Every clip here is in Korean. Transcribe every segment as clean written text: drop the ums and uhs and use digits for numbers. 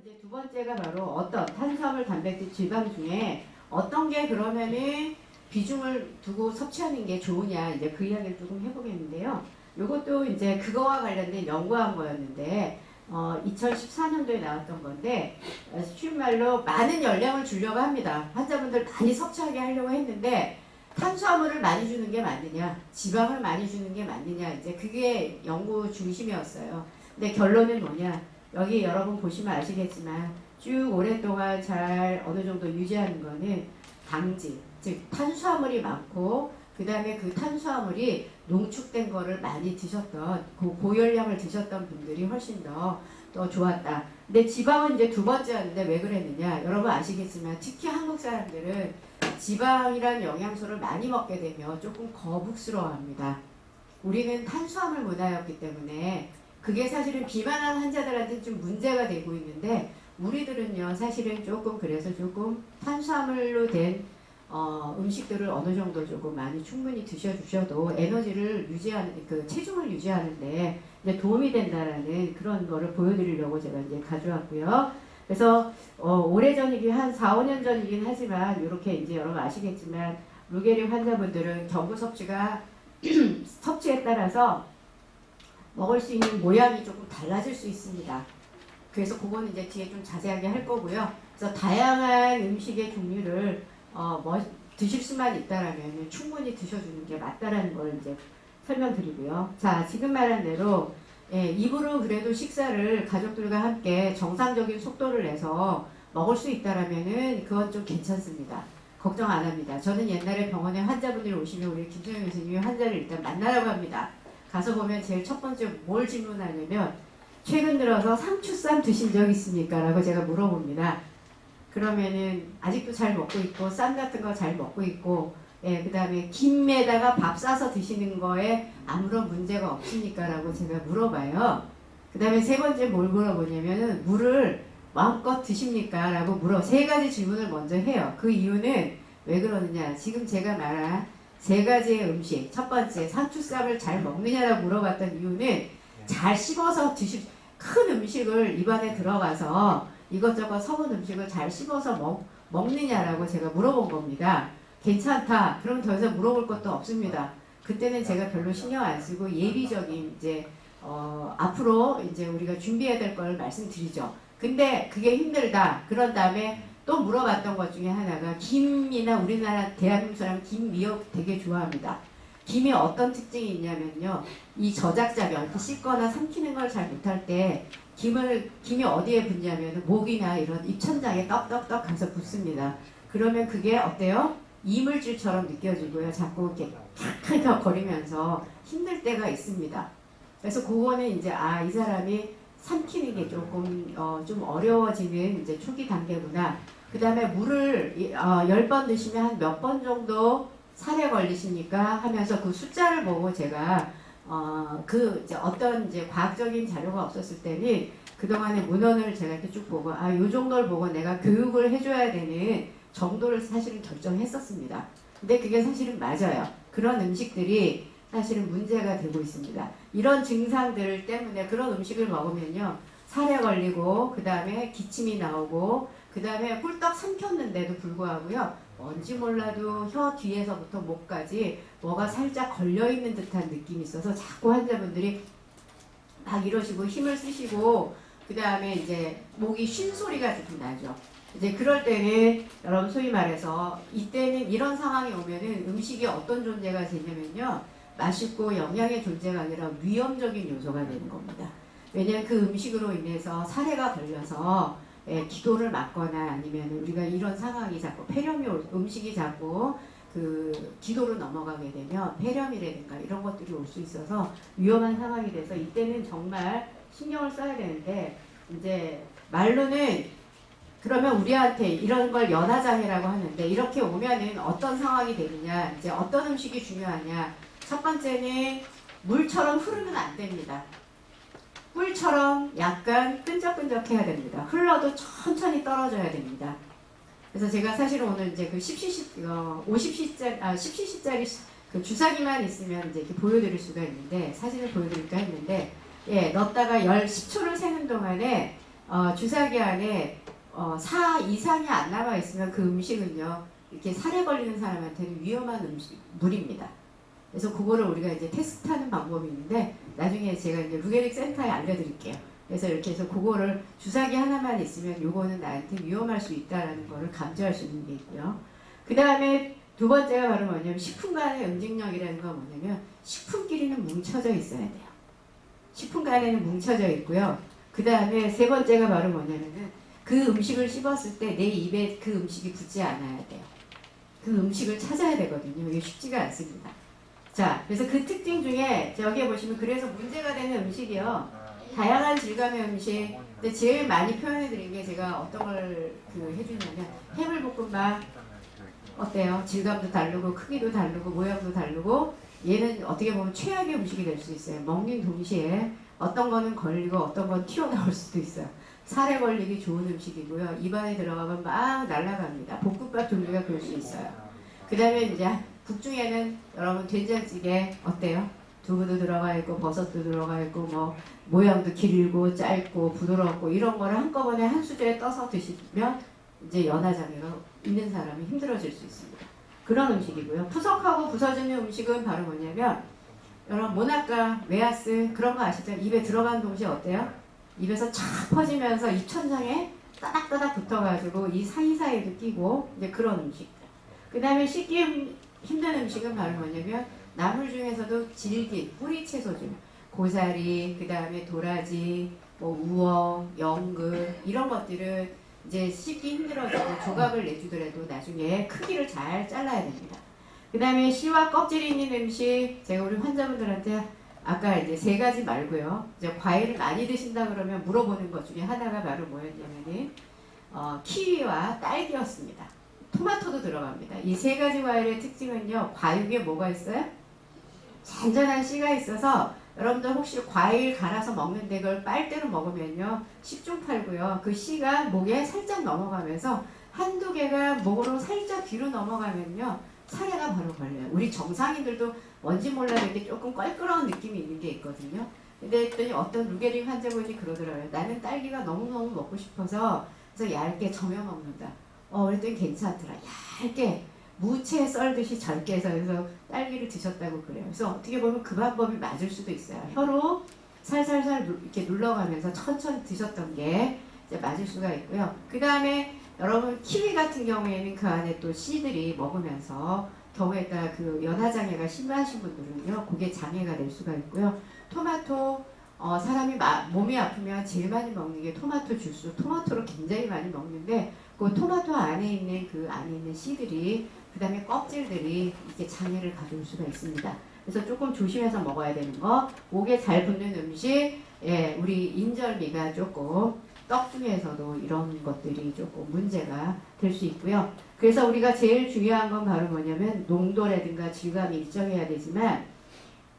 이제 두 번째가 바로 어떤 탄수화물, 단백질, 지방 중에 어떤 게 그러면은 비중을 두고 섭취하는 게 좋으냐, 이제 그 이야기를 조금 해보겠는데요. 이것도 이제 그거와 관련된 연구한 거였는데 2014년도에 나왔던 건데, 쉬운 말로 많은 열량을 주려고 합니다. 환자분들 많이 섭취하게 하려고 했는데 탄수화물을 많이 주는 게 맞느냐, 지방을 많이 주는 게 맞느냐, 이제 그게 연구 중심이었어요. 근데 결론은 뭐냐? 여기 여러분 보시면 아시겠지만 쭉 오랫동안 잘 어느 정도 유지하는 거는 당질, 즉 탄수화물이 많고, 그 다음에 그 탄수화물이 농축된 거를 많이 드셨던, 고열량을 드셨던 분들이 훨씬 더 좋았다. 근데 지방은 이제 두 번째였는데 왜 그랬느냐? 여러분 아시겠지만 특히 한국 사람들은 지방이란 영양소를 많이 먹게 되면 조금 거북스러워합니다. 우리는 탄수화물 문화였기 때문에 그게 사실은 비만한 환자들한테 좀 문제가 되고 있는데, 우리들은요 사실은 조금 그래서 조금 탄수화물로 된 음식들을 어느 정도 조금 많이 충분히 드셔주셔도 에너지를 유지하는, 그 체중을 유지하는데 이제 도움이 된다라는 그런 거를 보여드리려고 제가 이제 가져왔고요. 그래서 오래전이긴 한 4, 5년 전이긴 하지만 이렇게 이제 여러분 아시겠지만 루게리 환자분들은 경구 섭취가 섭취에 따라서 먹을 수 있는 모양이 조금 달라질 수 있습니다. 그래서 그거는 이제 뒤에 좀 자세하게 할 거고요. 그래서 다양한 음식의 종류를 드실 수만 있다라면 충분히 드셔주는 게 맞다라는 걸 이제 설명드리고요. 자, 지금 말한 대로 입으로 그래도 식사를 가족들과 함께 정상적인 속도를 내서 먹을 수 있다라면은 그건 좀 괜찮습니다. 걱정 안 합니다. 저는 옛날에 병원에 환자분들이 오시면 우리 김소영 교수님이 환자를 일단 만나라고 합니다. 가서 보면 제일 첫 번째 뭘 질문하냐면 최근 들어서 상추쌈 드신 적 있습니까? 라고 제가 물어봅니다. 그러면은 아직도 잘 먹고 있고 쌈 같은 거 잘 먹고 있고, 그 다음에 김에다가 밥 싸서 드시는 거에 아무런 문제가 없습니까? 라고 제가 물어봐요. 그 다음에 세 번째 뭘 물어보냐면은 물을 마음껏 드십니까? 라고 세 가지 질문을 먼저 해요. 그 이유는 왜 그러느냐? 지금 제가 말한 세 가지의 음식, 첫 번째 상추쌈을 잘 먹느냐라고 물어봤던 이유는 잘 씹어서 큰 음식을 입안에 들어가서 이것저것 섞은 음식을 잘 씹어서 먹느냐라고 제가 물어본 겁니다. 괜찮다. 그럼 더 이상 물어볼 것도 없습니다. 그때는 제가 별로 신경 안 쓰고 예비적인 이제 앞으로 이제 우리가 준비해야 될 걸 말씀드리죠. 근데 그게 힘들다. 그런 다음에 또 물어봤던 것 중에 하나가 김이나 우리나라 대한민국 사람 김 미역 되게 좋아합니다. 김이 어떤 특징이 있냐면요. 이 저작자병, 이렇게 씻거나 삼키는 걸 잘 못할 때 김이 어디에 붙냐면 목이나 이런 입천장에 떡떡떡 가서 붙습니다. 그러면 그게 어때요? 이물질처럼 느껴지고요. 자꾸 이렇게 탁탁 거리면서 힘들 때가 있습니다. 그래서 그거는 이제 이 사람이 삼키는 게 조금 좀 어려워지는 이제 초기 단계구나. 그 다음에 물을 10번 드시면 한 몇 번 정도 살에 걸리십니까? 하면서 그 숫자를 보고 제가 이제 어떤 이제 과학적인 자료가 없었을 때는 그동안의 문헌을 제가 이렇게 쭉 보고 요 정도를 보고 내가 교육을 해줘야 되는 정도를 사실은 결정했었습니다. 근데 그게 사실은 맞아요. 그런 음식들이 사실은 문제가 되고 있습니다. 이런 증상들 때문에 그런 음식을 먹으면요. 살에 걸리고, 그 다음에 기침이 나오고, 그 다음에 꿀떡 삼켰는데도 불구하고요. 뭔지 몰라도 혀 뒤에서부터 목까지 뭐가 살짝 걸려있는 듯한 느낌이 있어서 자꾸 환자분들이 막 이러시고 힘을 쓰시고, 그 다음에 이제 목이 쉰 소리가 좀 나죠. 이제 그럴 때는 여러분 소위 말해서 이때는 이런 상황이 오면은 음식이 어떤 존재가 되냐면요. 맛있고 영양의 존재가 아니라 위험적인 요소가 되는 겁니다. 왜냐하면 그 음식으로 인해서 살해가 걸려서 기도를 막거나 아니면 우리가 이런 상황이 자꾸 음식이 자꾸 그 기도로 넘어가게 되면 폐렴이라든가 이런 것들이 올 수 있어서 위험한 상황이 돼서 이때는 정말 신경을 써야 되는데, 이제 말로는 그러면 우리한테 이런 걸 연화장애라고 하는데, 이렇게 오면은 어떤 상황이 되느냐, 이제 어떤 음식이 중요하냐. 첫 번째는 물처럼 흐르면 안 됩니다. 꿀처럼 약간 끈적끈적해야 됩니다. 흘러도 천천히 떨어져야 됩니다. 그래서 제가 사실은 오늘 이제 그 10cc짜리 그 주사기만 있으면 이제 이렇게 보여드릴 수가 있는데, 사진을 보여드릴까 했는데, 넣었다가 10초를 세는 동안에 주사기 안에 4 이상이 안 남아 있으면 그 음식은요 이렇게 살에 걸리는 사람한테는 위험한 물입니다. 그래서 그거를 우리가 이제 테스트하는 방법이 있는데 나중에 제가 이제 루게릭 센터에 알려드릴게요. 그래서 이렇게 해서 그거를 주사기 하나만 있으면 요거는 나한테 위험할 수 있다라는 거를 감지할 수 있는 게 있고요. 그 다음에 두 번째가 바로 뭐냐면 식품 간의 응징력이라는 건 뭐냐면 식품끼리는 뭉쳐져 있어야 돼요. 식품 간에는 뭉쳐져 있고요. 그 다음에 세 번째가 바로 뭐냐면은 그 음식을 씹었을 때 내 입에 그 음식이 붙지 않아야 돼요. 그 음식을 찾아야 되거든요. 이게 쉽지가 않습니다. 자, 그래서 그 특징 중에 여기에 보시면 그래서 문제가 되는 음식이요. 다양한 질감의 음식. 근데 제일 많이 표현해 드린 게 제가 어떤 걸 해주냐면 해물볶음밥 어때요? 질감도 다르고 크기도 다르고 모양도 다르고 얘는 어떻게 보면 최악의 음식이 될 수 있어요. 먹는 동시에 어떤 거는 걸리고 어떤 건 튀어나올 수도 있어요. 살에 걸리기 좋은 음식이고요. 입안에 들어가면 막 날아갑니다. 볶음밥 종류가 그럴 수 있어요. 그 다음에 이제 국 중에는 여러분 된장찌개 어때요? 두부도 들어가 있고 버섯도 들어가 있고 뭐 모양도 길고 짧고 부드럽고 이런 거를 한꺼번에 한 수저에 떠서 드시면 이제 연화장애가 있는 사람이 힘들어질 수 있습니다. 그런 음식이고요. 푸석하고 부서지는 음식은 바로 뭐냐면 여러분 모나카, 메아스 그런 거 아시죠? 입에 들어간 동시에 어때요? 입에서 쫙 퍼지면서 입천장에 따닥따닥 붙어가지고 이 사이사이도 끼고 이제 그런 음식들. 그 다음에 씻기 힘든 음식은 바로 뭐냐면 나물 중에서도 질긴 뿌리채소들 고사리, 그 다음에 도라지, 뭐 우엉, 연근 이런 것들은 이제 씻기 힘들어지고 조각을 내주더라도 나중에 크기를 잘 잘라야 됩니다. 그 다음에 씨와 껍질이 있는 음식 제가 우리 환자분들한테 아까 이제 세 가지 말고요. 이제 과일을 많이 드신다 그러면 물어보는 것 중에 하나가 바로 뭐였냐면은 키위와 딸기였습니다. 토마토도 들어갑니다. 이 세 가지 과일의 특징은요. 과육에 뭐가 있어요? 잔잔한 씨가 있어서 여러분들 혹시 과일 갈아서 먹는데 그걸 빨대로 먹으면요. 10중 8구요. 그 씨가 목에 살짝 넘어가면서 한두 개가 목으로 살짝 뒤로 넘어가면요. 사례가 바로 걸려요. 우리 정상인들도 뭔지 몰라도 이렇게 조금 껄끄러운 느낌이 있는 게 있거든요. 근데 했더니 어떤 루게릭 환자분이 그러더라고요. 나는 딸기가 너무너무 먹고 싶어서 그래서 얇게 저며 먹는다. 그랬더니 괜찮더라. 얇게 무채 썰듯이 절게 해서 그래서 딸기를 드셨다고 그래요. 그래서 어떻게 보면 그 방법이 맞을 수도 있어요. 혀로 살살살 이렇게 눌러가면서 천천히 드셨던 게 이제 맞을 수가 있고요. 그 다음에 여러분 키위 같은 경우에는 그 안에 또 씨들이 먹으면서 경우에 따라 그 연화장애가 심하신 분들은요. 그게 장애가 될 수가 있고요. 토마토 사람이 몸이 아프면 제일 많이 먹는 게 토마토 주스, 토마토를 굉장히 많이 먹는데 그 토마토 안에 있는 씨들이 그 다음에 껍질들이 이렇게 장애를 가져올 수가 있습니다. 그래서 조금 조심해서 먹어야 되는 거, 목에 잘 붙는 음식, 우리 인절미가 조금 떡 중에서도 이런 것들이 조금 문제가 될 수 있고요. 그래서 우리가 제일 중요한 건 바로 뭐냐면 농도라든가 질감이 일정해야 되지만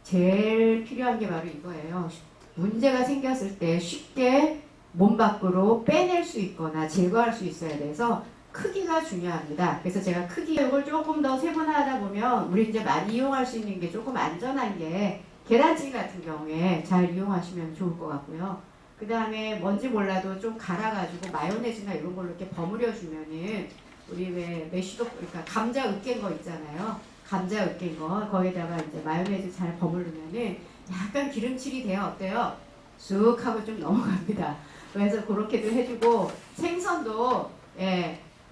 제일 필요한 게 바로 이거예요. 문제가 생겼을 때 쉽게 몸 밖으로 빼낼 수 있거나 제거할 수 있어야 돼서 크기가 중요합니다. 그래서 제가 크기 이걸 조금 더 세분화하다 보면 우리 이제 많이 이용할 수 있는 게 조금 안전한 게 계란찜 같은 경우에 잘 이용하시면 좋을 것 같고요. 그 다음에 뭔지 몰라도 좀 갈아가지고 마요네즈나 이런 걸로 이렇게 버무려 주면은 우리 왜 메쉬도 그러니까 감자 으깬 거 있잖아요. 감자 으깬 거 거기다가 이제 마요네즈 잘 버무르면은 약간 기름칠이 돼야 어때요? 쑥 하고 좀 넘어갑니다. 그래서 그렇게도 해주고 생선도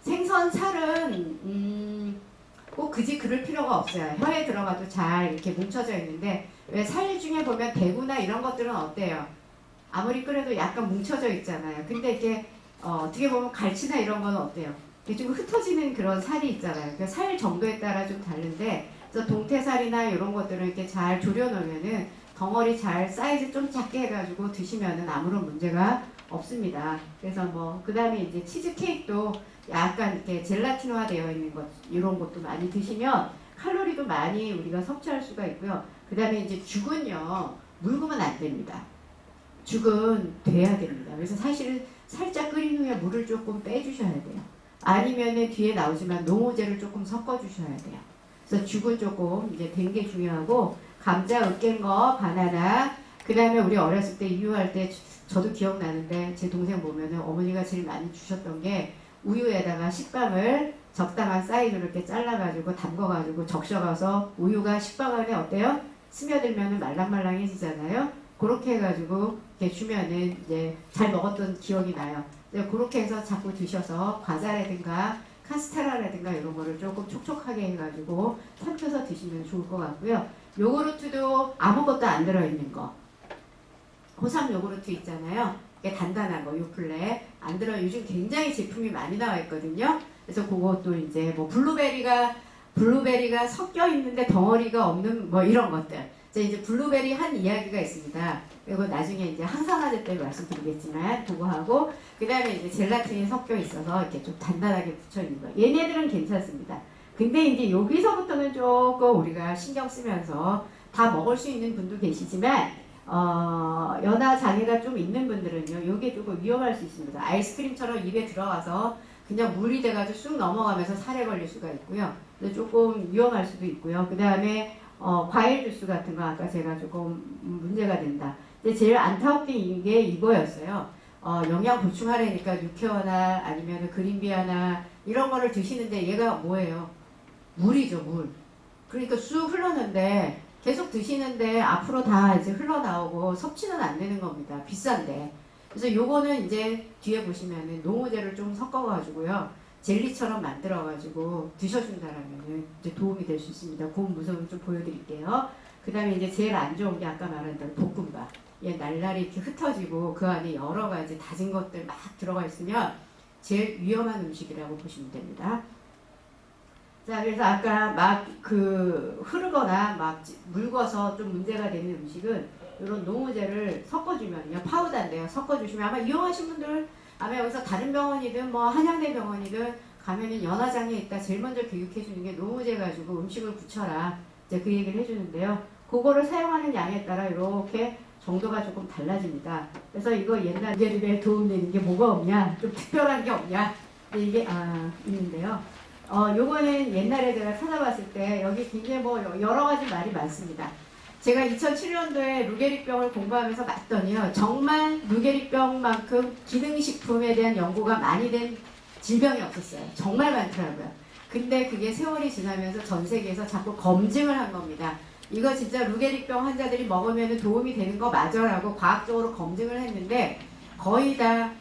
생선 살은 꼭 그지 그럴 필요가 없어요. 혀에 들어가도 잘 이렇게 뭉쳐져 있는데 왜 살 중에 보면 대구나 이런 것들은 어때요? 아무리 끓여도 약간 뭉쳐져 있잖아요. 근데 이게 어떻게 보면 갈치나 이런 거는 어때요? 이게 좀 흩어지는 그런 살이 있잖아요. 그 살 정도에 따라 좀 다른데 그래서 동태살이나 이런 것들을 이렇게 잘 졸여 놓으면은 덩어리 잘 사이즈 좀 작게 해가지고 드시면은 아무런 문제가 없습니다. 그래서 뭐 그 다음에 이제 치즈 케이크도 약간 이렇게 젤라틴화 되어 있는 것 이런 것도 많이 드시면 칼로리도 많이 우리가 섭취할 수가 있고요. 그 다음에 이제 죽은요 묽으면 안 됩니다. 죽은 돼야 됩니다. 그래서 사실 살짝 끓인 후에 물을 조금 빼주셔야 돼요. 아니면은 뒤에 나오지만 농오제를 조금 섞어주셔야 돼요. 그래서 죽은 조금 이제 된 게 중요하고 감자 으깬 거, 바나나, 그 다음에 우리 어렸을 때 이유할 때 저도 기억나는데 제 동생 보면은 어머니가 제일 많이 주셨던 게 우유에다가 식빵을 적당한 사이즈로 이렇게 잘라가지고 담궈가지고 적셔가서 우유가 식빵 안에 어때요? 스며들면은 말랑말랑해지잖아요. 그렇게 해가지고 이렇게 주면은 이제 잘 먹었던 기억이 나요. 그렇게 해서 자꾸 드셔서 과자라든가 카스테라라든가 이런 거를 조금 촉촉하게 해가지고 삼켜서 드시면 좋을 것 같고요. 요구르트도 아무것도 안 들어있는 거. 호삼 요구르트 있잖아요. 이게 단단한 거, 요플레. 안 들어, 요즘 굉장히 제품이 많이 나와 있거든요. 그래서 그것도 이제 뭐 블루베리가 섞여 있는데 덩어리가 없는 뭐 이런 것들. 이제 블루베리 한 이야기가 있습니다. 그리고 나중에 이제 항산화제 때 말씀드리겠지만 그거 하고 그 다음에 이제 젤라틴이 섞여 있어서 이렇게 좀 단단하게 붙여 있는 거. 얘네들은 괜찮습니다. 근데 이제 여기서부터는 조금 우리가 신경 쓰면서 다 먹을 수 있는 분도 계시지만 연화 장애가 좀 있는 분들은요, 이게 조금 위험할 수 있습니다. 아이스크림처럼 입에 들어가서 그냥 물이 돼가지고 쑥 넘어가면서 살에 걸릴 수가 있고요. 조금 위험할 수도 있고요. 그 다음에 과일 주스 같은 거 아까 제가 조금 문제가 된다. 근데 제일 안타깝게 게 이거였어요. 영양 보충하려니까 뉴케어나 아니면 그린비아나 이런 거를 드시는데 얘가 뭐예요? 물이죠, 물. 그러니까 쑥 흘렀는데 계속 드시는데 앞으로 다 이제 흘러나오고 섭취는 안 되는 겁니다. 비싼데. 그래서 요거는 이제 뒤에 보시면은 농우제를 좀 섞어가지고요. 젤리처럼 만들어가지고 드셔준다라면은 이제 도움이 될 수 있습니다. 그 무서움 좀 보여드릴게요. 그 다음에 이제 제일 안 좋은 게 아까 말한 대로 볶음밥. 얘 날라리 이렇게 흩어지고 그 안에 여러 가지 다진 것들 막 들어가 있으면 제일 위험한 음식이라고 보시면 됩니다. 자, 그래서 아까 막 흐르거나 막 묽어서 좀 문제가 되는 음식은 이런 농우제를 섞어주면요. 파우더인데요. 섞어주시면 아마 이용하신 분들 아마 여기서 다른 병원이든 뭐 한양대 병원이든 가면은 연화장애 있다. 제일 먼저 교육해주는 게 농우제 가지고 음식을 굳혀라. 이제 그 얘기를 해주는데요. 그거를 사용하는 양에 따라 이렇게 정도가 조금 달라집니다. 그래서 이거 옛날 예립에 도움되는 게 뭐가 없냐? 좀 특별한 게 없냐? 이게 있는데요. 요거는 옛날에 제가 찾아봤을 때 여기 굉장히 뭐 여러 가지 말이 많습니다. 제가 2007년도에 루게릭병을 공부하면서 봤더니요. 정말 루게릭병만큼 기능식품에 대한 연구가 많이 된 질병이 없었어요. 정말 많더라고요. 근데 그게 세월이 지나면서 전 세계에서 자꾸 검증을 한 겁니다. 이거 진짜 루게릭병 환자들이 먹으면 도움이 되는 거 맞아라고 과학적으로 검증을 했는데 거의 다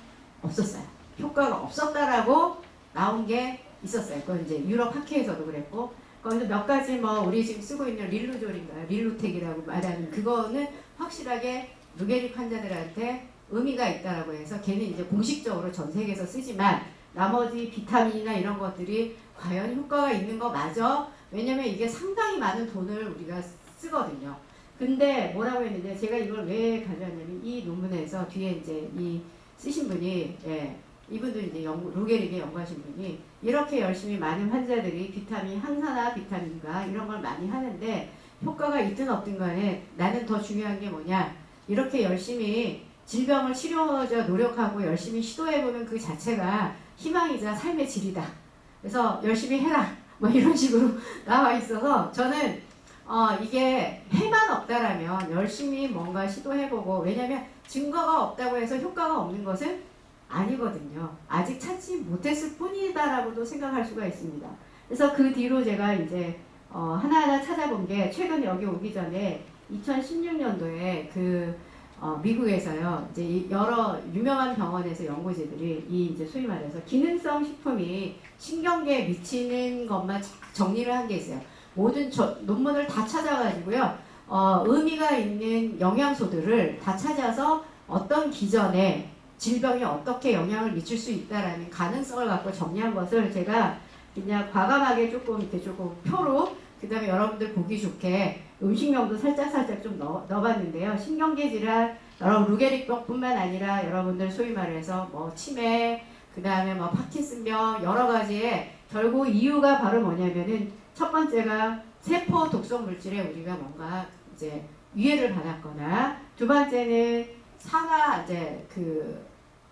없었어요. 효과가 없었다라고 나온 게 있었어요. 그건 이제 유럽 학회에서도 그랬고, 거기서 몇 가지 뭐 우리 지금 쓰고 있는 릴루졸인가요? 릴루텍이라고 말하는 그거는 확실하게 루게릭 환자들한테 의미가 있다라고 해서 걔는 이제 공식적으로 전 세계에서 쓰지만 나머지 비타민이나 이런 것들이 과연 효과가 있는 거 맞아? 왜냐면 이게 상당히 많은 돈을 우리가 쓰거든요. 근데 뭐라고 했는데 제가 이걸 왜 가져왔냐면 이 논문에서 뒤에 이제 이 쓰신 분이 이분도 이제 루게릭에 연구하신 분이 이렇게 열심히 많은 환자들이 비타민, 항산화 비타민과 이런 걸 많이 하는데 효과가 있든 없든 간에 나는 더 중요한 게 뭐냐. 이렇게 열심히 질병을 치료하자 노력하고 열심히 시도해보는 그 자체가 희망이자 삶의 질이다. 그래서 열심히 해라. 뭐 이런 식으로 나와 있어서 저는 이게 해만 없다라면 열심히 뭔가 시도해보고 왜냐면 증거가 없다고 해서 효과가 없는 것은 아니거든요. 아직 찾지 못했을 뿐이다라고도 생각할 수가 있습니다. 그래서 그 뒤로 제가 이제 하나하나 찾아본 게 최근 여기 오기 전에 2016년도에 미국에서요. 이제 여러 유명한 병원에서 연구진들이 이 이제 소위 말해서 기능성 식품이 신경계에 미치는 것만 정리를 한 게 있어요. 모든 논문을 다 찾아가지고요. 의미가 있는 영양소들을 다 찾아서 어떤 기전에 질병이 어떻게 영향을 미칠 수 있다라는 가능성을 갖고 정리한 것을 제가 그냥 과감하게 조금 표로 그 다음에 여러분들 보기 좋게 음식명도 살짝 좀 넣어봤는데요. 신경계 질환, 여러분 루게릭병뿐만 아니라 여러분들 소위 말해서 뭐 치매, 그 다음에 뭐 파킨슨병 여러 가지의 결국 이유가 바로 뭐냐면은 첫 번째가 세포 독성 물질에 우리가 뭔가 이제 위해를 받았거나 두 번째는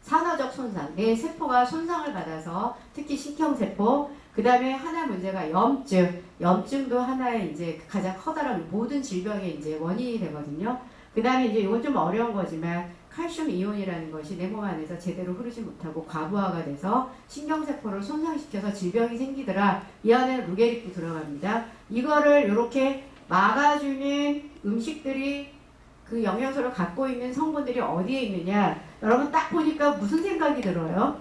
산화적 손상, 뇌 세포가 손상을 받아서 특히 신경세포, 그 다음에 하나 문제가 염증도 하나의 이제 가장 커다란 모든 질병의 이제 원인이 되거든요. 그 다음에 이제 이건 좀 어려운 거지만 칼슘 이온이라는 것이 내 몸 안에서 제대로 흐르지 못하고 과부하가 돼서 신경세포를 손상시켜서 질병이 생기더라. 이 안에 루게릭도 들어갑니다. 이거를 이렇게 막아주는 음식들이 그 영양소를 갖고 있는 성분들이 어디에 있느냐. 여러분 딱 보니까 무슨 생각이 들어요?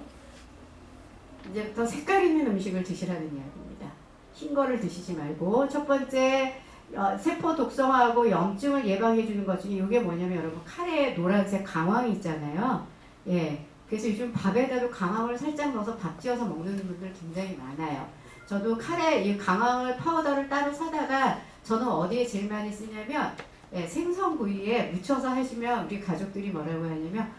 이제부터 색깔 있는 음식을 드시라는 이야기입니다. 흰 거를 드시지 말고 첫 번째 세포 독성하고 염증을 예방해 주는 것 중에 이게 뭐냐면 여러분 카레에 노란색 강황이 있잖아요. 예. 그래서 요즘 밥에다도 강황을 살짝 넣어서 밥 지어서 먹는 분들 굉장히 많아요. 저도 카레 이 강황을 파우더를 따로 사다가 저는 어디에 제일 많이 쓰냐면 예, 생선 부위에 묻혀서 하시면 우리 가족들이 뭐라고 하냐면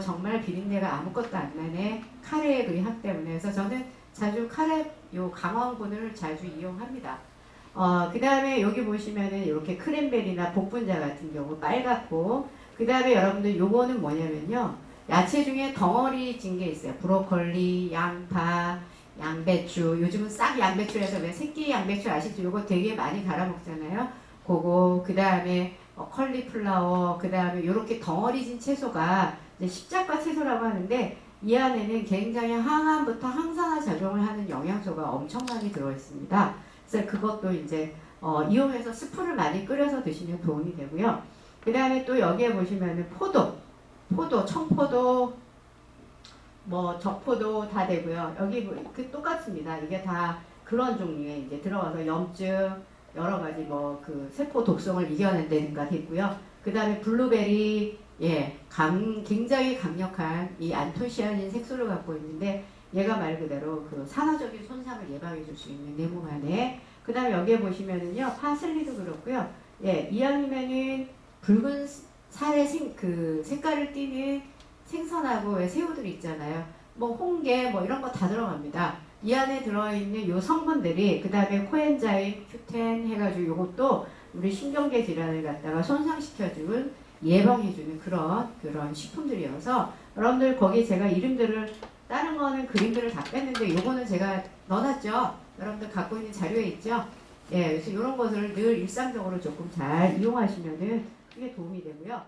정말 비린내가 아무것도 안 나네. 카레의 그 향 때문에. 그래서 저는 자주 카레 요 강황분을 자주 이용합니다. 그 다음에 여기 보시면은 이렇게 크랜베리나 복분자 같은 경우 빨갛고, 그 다음에 여러분들 요거는 뭐냐면요. 야채 중에 덩어리 진 게 있어요. 브로콜리, 양파, 양배추. 요즘은 싹 양배추라서 왜 새끼 양배추 아시죠? 요거 되게 많이 갈아 먹잖아요. 그거, 그 다음에 컬리플라워, 그 다음에 요렇게 덩어리 진 채소가 이제 십자가 채소라고 하는데 이 안에는 굉장히 항암부터 항산화 작용을 하는 영양소가 엄청 많이 들어있습니다. 그래서 그것도 이제 이용해서 스프를 많이 끓여서 드시면 도움이 되고요. 그 다음에 또 여기에 보시면은 포도, 청포도, 뭐 적포도 다 되고요. 여기 그 똑같습니다. 이게 다 그런 종류에 이제 들어가서 염증, 여러 가지 뭐 그 세포 독성을 이겨낸다든가 됐고요. 그 다음에 블루베리, 예, 굉장히 강력한 이 안토시아닌 색소를 갖고 있는데 얘가 말 그대로 그 산화적인 손상을 예방해 줄 수 있는 내 몸 안에. 그 다음에 여기에 보시면은요, 파슬리도 그렇고요. 예, 이왕이면은 붉은 살의 그 색깔을 띠는 생선하고 왜 새우들 있잖아요. 뭐 홍게 뭐 이런 거 다 들어갑니다. 이 안에 들어있는 요 성분들이 그 다음에 코엔자임, Q10 해가지고 요것도 우리 신경계 질환을 갖다가 손상시켜주는 예방해주는 그런 식품들이어서 여러분들 거기 제가 이름들을 다른 거는 그림들을 다 뺐는데 요거는 제가 넣어놨죠. 여러분들 갖고 있는 자료에 있죠. 예, 그래서 이런 것을 늘 일상적으로 조금 잘 이용하시면은 그게 도움이 되고요.